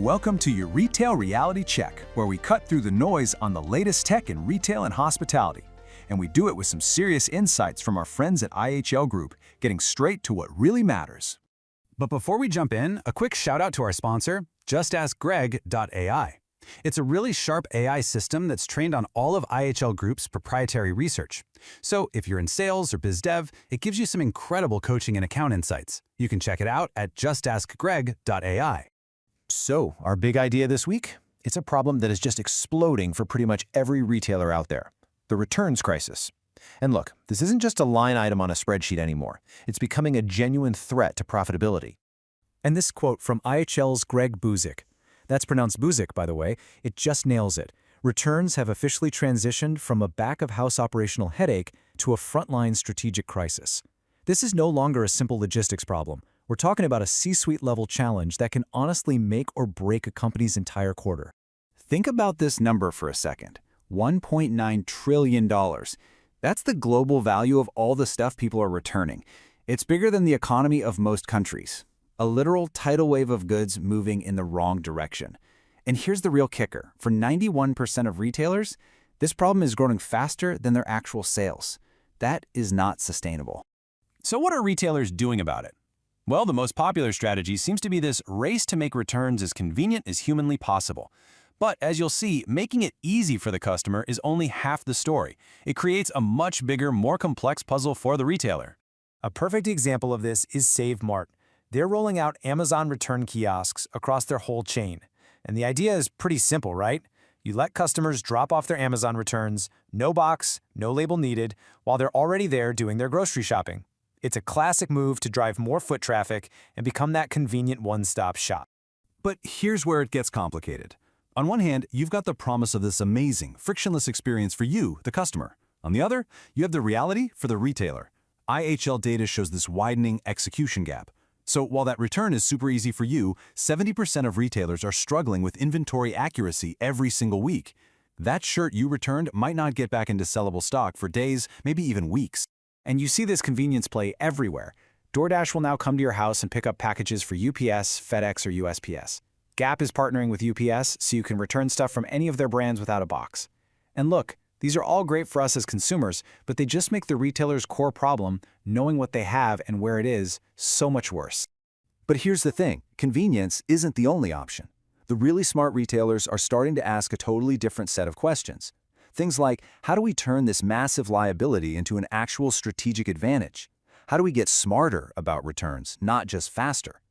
Welcome to your Retail Reality Check, where we cut through the noise on the latest tech in retail and hospitality. And we do it with some serious insights from our friends at IHL Group, getting straight to what really matters. But before we jump in, a quick shout out to our sponsor, JustAskGreg.ai. It's a really sharp AI system that's trained on all of IHL Group's proprietary research. So if you're in sales or biz dev, it gives you some incredible coaching and account insights. You can check it out at JustAskGreg.ai. So, our big idea this week? It's a problem that is just exploding for pretty much every retailer out there. The returns crisis. And look, this isn't just a line item on a spreadsheet anymore. It's becoming a genuine threat to profitability. And this quote from IHL's Greg Buzik. That's pronounced Buzik, by the way. It just nails it. Returns have officially transitioned from a back-of-house operational headache to a frontline strategic crisis. This is no longer a simple logistics problem. We're talking about a C-suite level challenge that can honestly make or break a company's entire quarter. Think about this number for a second. $1.9 trillion. That's the global value of all the stuff people are returning. It's bigger than the economy of most countries. A literal tidal wave of goods moving in the wrong direction. And here's the real kicker. For 91% of retailers, this problem is growing faster than their actual sales. That is not sustainable. So what are retailers doing about it? Well, the most popular strategy seems to be this race to make returns as convenient as humanly possible. But as you'll see, making it easy for the customer is only half the story. It creates a much bigger, more complex puzzle for the retailer. A perfect example of this is Save Mart. They're rolling out Amazon return kiosks across their whole chain. And the idea is pretty simple, right? You let customers drop off their Amazon returns, no box, no label needed, while they're already there doing their grocery shopping. It's a classic move to drive more foot traffic and become that convenient one-stop shop. But here's where it gets complicated. On one hand, you've got the promise of this amazing, frictionless experience for you, the customer. On the other, you have the reality for the retailer. IHL data shows this widening execution gap. So while that return is super easy for you, 70% of retailers are struggling with inventory accuracy every single week. That shirt you returned might not get back into sellable stock for days, maybe even weeks. And you see this convenience play everywhere. DoorDash will now come to your house and pick up packages for UPS, FedEx, or USPS. Gap is partnering with UPS so you can return stuff from any of their brands without a box. And look, these are all great for us as consumers, but they just make the retailer's core problem, knowing what they have and where it is, so much worse. But here's the thing, convenience isn't the only option. The really smart retailers are starting to ask a totally different set of questions. Things like, how do we turn this massive liability into an actual strategic advantage? How do we get smarter about returns, not just faster?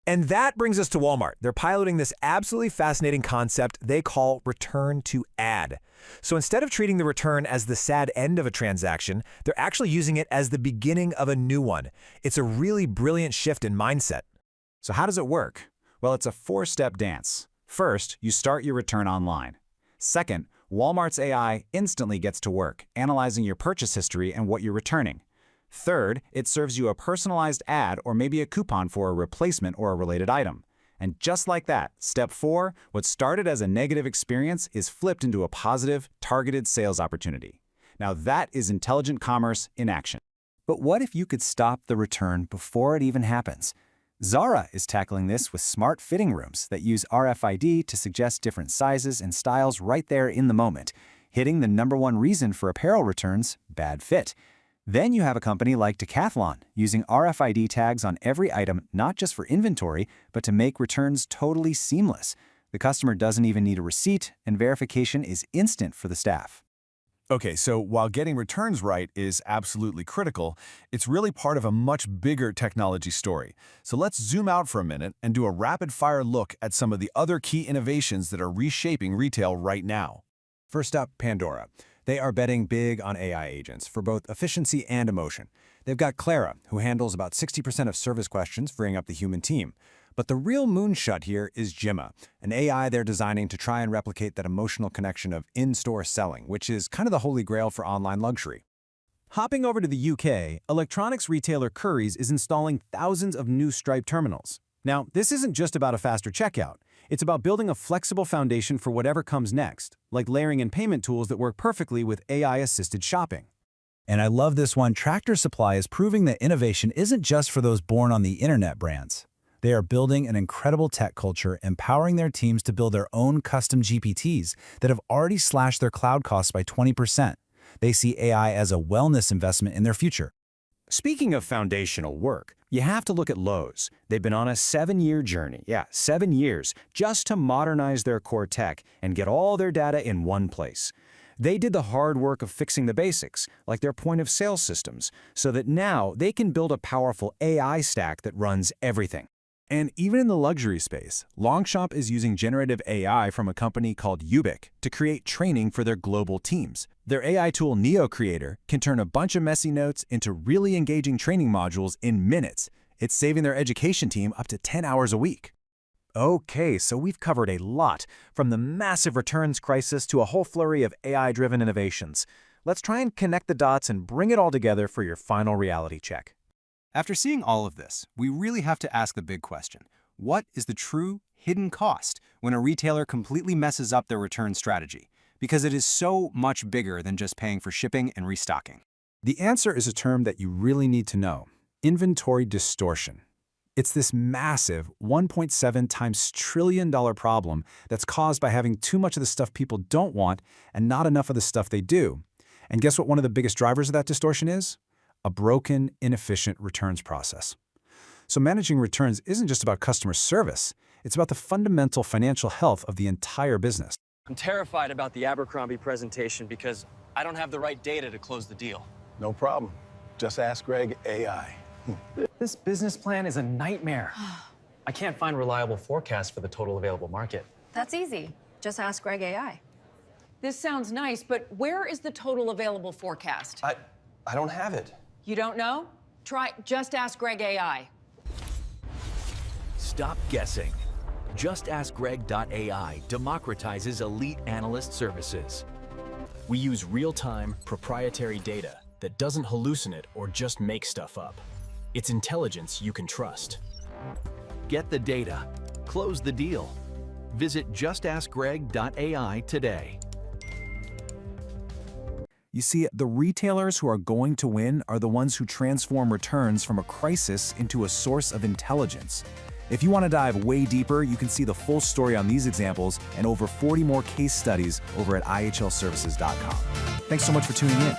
And that brings us to Walmart. They're piloting this absolutely fascinating concept they call return to add. So instead of treating the return as the sad end of a transaction, they're actually using it as the beginning of a new one. It's a really brilliant shift in mindset. So how does it work? Well, it's a four-step dance. First, you start your return online. Second, Walmart's AI instantly gets to work, analyzing your purchase history and what you're returning. Third, it serves you a personalized ad or maybe a coupon for a replacement or a related item. And just like that, step 4, what started as a negative experience is flipped into a positive, targeted sales opportunity. Now that is intelligent commerce in action. But what if you could stop the return before it even happens? Zara is tackling this with smart fitting rooms that use RFID to suggest different sizes and styles right there in the moment, hitting the #1 reason for apparel returns, bad fit. Then you have a company like Decathlon using RFID tags on every item, not just for inventory, but to make returns totally seamless. The customer doesn't even need a receipt, and verification is instant for the staff. Okay, so while getting returns right is absolutely critical, it's really part of a much bigger technology story. So let's zoom out for a minute and do a rapid-fire look at some of the other key innovations that are reshaping retail right now. First up, Pandora. They are betting big on AI agents for both efficiency and emotion. They've got Clara, who handles about 60% of service questions, freeing up the human team. But the real moonshot here is Gemma, an AI they're designing to try and replicate that emotional connection of in-store selling, which is kind of the holy grail for online luxury. Hopping over to the UK, electronics retailer Currys is installing thousands of new Stripe terminals. Now, this isn't just about a faster checkout. It's about building a flexible foundation for whatever comes next, like layering in payment tools that work perfectly with AI-assisted shopping. And I love this one. Tractor Supply is proving that innovation isn't just for those born on the internet brands. They are building an incredible tech culture, empowering their teams to build their own custom GPTs that have already slashed their cloud costs by 20%. They see AI as a wellness investment in their future. Speaking of foundational work, you have to look at Lowe's. They've been on a 7-year journey, 7 years, just to modernize their core tech and get all their data in one place. They did the hard work of fixing the basics, like their point-of-sale systems, so that now they can build a powerful AI stack that runs everything. And even in the luxury space, Longchamp is using generative AI from a company called Ubic to create training for their global teams. Their AI tool Neo Creator can turn a bunch of messy notes into really engaging training modules in minutes. It's saving their education team up to 10 hours a week. Okay, so we've covered a lot, from the massive returns crisis to a whole flurry of AI-driven innovations. Let's try and connect the dots and bring it all together for your final reality check. After seeing all of this, we really have to ask the big question. What is the true hidden cost when a retailer completely messes up their return strategy? Because it is so much bigger than just paying for shipping and restocking. The answer is a term that you really need to know: inventory distortion. It's this massive $1.7 trillion problem that's caused by having too much of the stuff people don't want and not enough of the stuff they do. And guess what one of the biggest drivers of that distortion is? A broken, inefficient returns process. So managing returns isn't just about customer service. It's about the fundamental financial health of the entire business. I'm terrified about the Abercrombie presentation because I don't have the right data to close the deal. No problem. Just ask Greg AI. This business plan is a nightmare. I can't find reliable forecasts for the total available market. That's easy. Just ask Greg AI. This sounds nice, but where is the total available forecast? I don't have it. You don't know? Try Just Ask Greg AI. Stop guessing. JustAskGreg.ai democratizes elite analyst services. We use real-time, proprietary data that doesn't hallucinate or just make stuff up. It's intelligence you can trust. Get the data. Close the deal. Visit JustAskGreg.ai today. You see, the retailers who are going to win are the ones who transform returns from a crisis into a source of intelligence. If you want to dive way deeper, you can see the full story on these examples and over 40 more case studies over at ihlservices.com. Thanks so much for tuning in.